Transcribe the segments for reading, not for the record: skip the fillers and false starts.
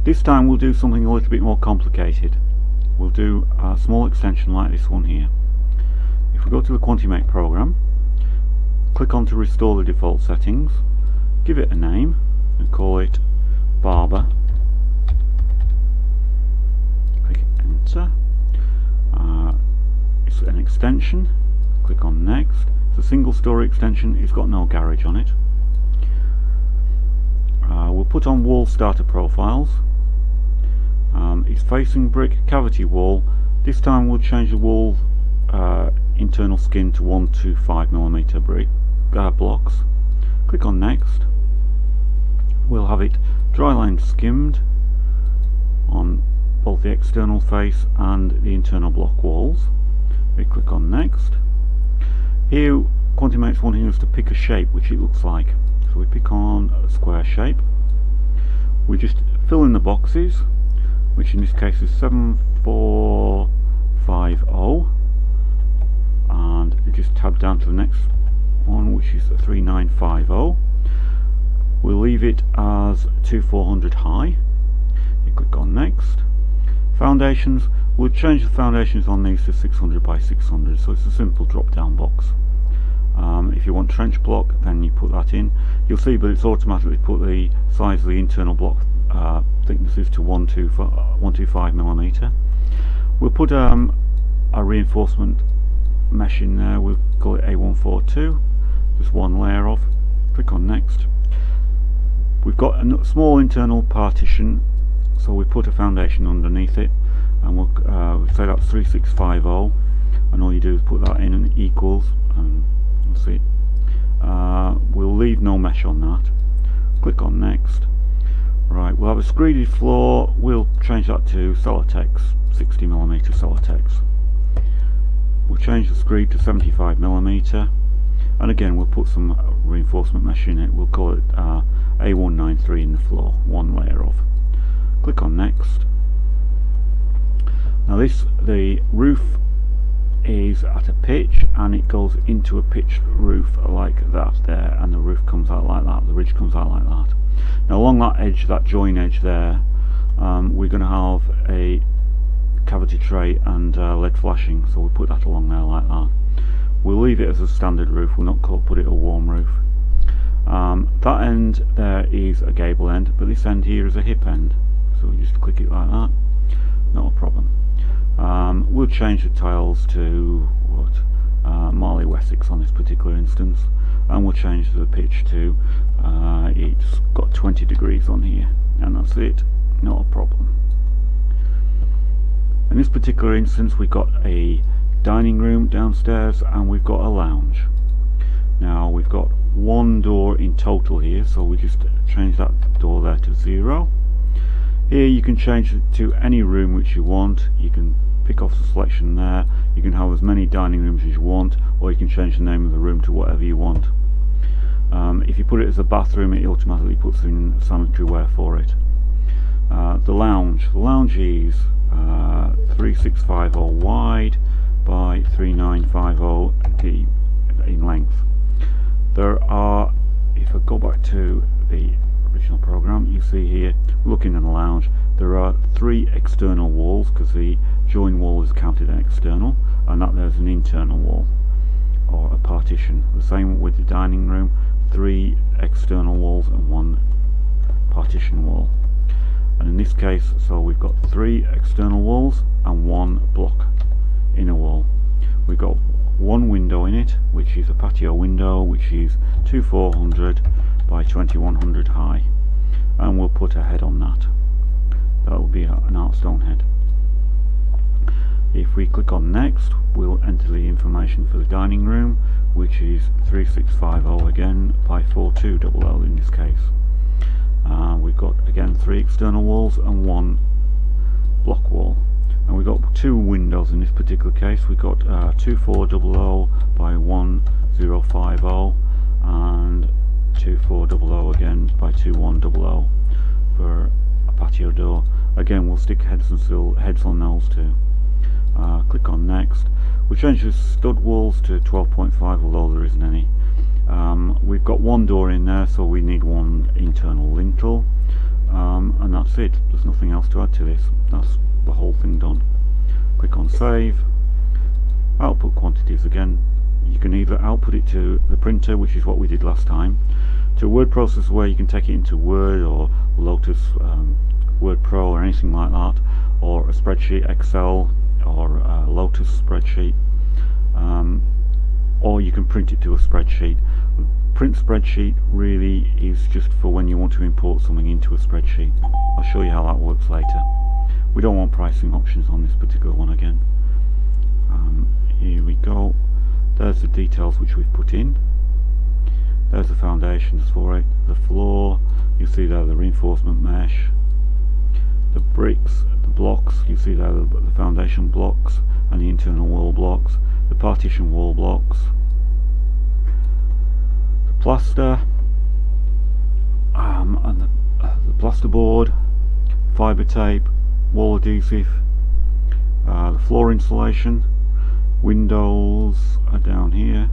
This time we'll do something a little bit more complicated. We'll do a small extension like this one here. If we go to the Quanti-Mate program, click on to restore the default settings, give it a name and call it Barber. Click enter. It's an extension. Click on next. It's a single story extension. It's got no garage on it. We'll put on wall starter profiles. It's facing brick cavity wall. This time we'll change the wall internal skin to 125mm brick blocks. Click on next. We'll have it dry lined skimmed on both the external face and the internal block walls. We click on next. Here Quanti-Mate's wanting us to pick a shape which it looks like, so we pick on a square shape. We just fill in the boxes, which in this case is 7450, and you just tab down to the next one, which is 3950. We'll leave it as 2400 high. You click on next. Foundations, we'll change the foundations on these to 600 by 600, so it's a simple drop down box. If you want trench block, then you put that in. You'll see, but it's automatically put the size of the internal block thicknesses to 125mm. We'll put a reinforcement mesh in there. We'll call it A142, just one layer of. Click on next. We've got a small internal partition, so we put a foundation underneath it, and we'll say that's 3650, and all you do is put that in and equals, and you'll see. We'll leave no mesh on that. Click on next. Right, we'll have a screeded floor. We'll change that to Celotex, 60mm Celotex. We'll change the screed to 75mm, and again we'll put some reinforcement mesh in it. We'll call it A193 in the floor, one layer of. Click on next. Now the roof is at a pitch, and it goes into a pitched roof like that there, and the roof comes out like that, the ridge comes out like that. Now along that edge, that join edge there, we're going to have a cavity tray and LED flashing, so we'll put that along there like that. We'll leave it as a standard roof, we'll not put it a warm roof. That end there is a gable end, but this end here is a hip end, so we just click it like that, not a problem. We'll change the tiles to what, Marley Wessex on this particular instance, and we'll change the pitch to it's got 20 degrees on here, and that's it, not a problem. In this particular instance we've got a dining room downstairs and we've got a lounge. Now we've got one door in total here, so we just change that door there to 0. Here you can change it to any room which you want. You can pick off the selection there. You can have as many dining rooms as you want, or you can change the name of the room to whatever you want. If you put it as a bathroom, it automatically puts in sanitary ware for it. The lounge is 3650 wide by 3950 deep in length. There are, if I go back to the original program, you see here, looking in the lounge, there are 3 external walls, because the join wall is counted an external, and that there's an internal wall or a partition. The same with the dining room, 3 external walls and 1 partition wall. And in this case, so we've got 3 external walls and 1 block inner wall. We've got 1 window in it, which is a patio window, which is 2400 by 2100 high, and we'll put a head on that. That will be an artstone head. If we click on next, we'll enter the information for the dining room, which is 3650 again by 4200 in this case. We've got again 3 external walls and 1 block wall, and we've got 2 windows in this particular case. We've got 2400 by 1050 and 2400 again by 2100 for a patio door. Again, we'll stick heads on those too. Click on next. We'll change the stud walls to 12.5, although there isn't any. We've got 1 door in there, so we need 1 internal lintel, and that's that's it. There's nothing else to add to this. That's the whole thing done. Click on save. Output quantities again. You can either output it to the printer, which is what we did last time, to a word processor where you can take it into Word or Lotus Word Pro or anything like that, or a spreadsheet, Excel or Lotus spreadsheet, or you can print it to a spreadsheet. Print spreadsheet really is just for when you want to import something into a spreadsheet. I'll show you how that works later. We don't want pricing options on this particular one again. Here we go. There's the details which we've put in. There's the foundations for it. The floor, you see there the reinforcement mesh. The bricks, the blocks, you see there the foundation blocks and the internal wall blocks. The partition wall blocks. The plaster, and the plasterboard, fibre tape, wall adhesive, the floor insulation, windows are down here,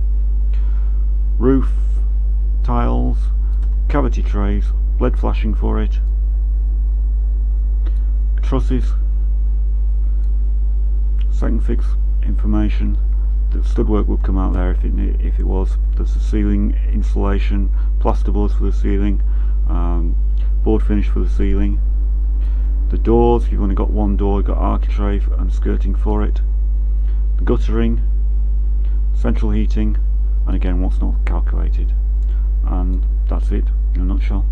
roof tiles, cavity trays, LED flashing for it, trusses, second fix information. The stud work would come out there if it was. There's the ceiling insulation, plasterboards for the ceiling, board finish for the ceiling. The doors, you've only got one door, you've got architrave and skirting for it. The guttering, central heating, and again what's not calculated. And that's it in a nutshell.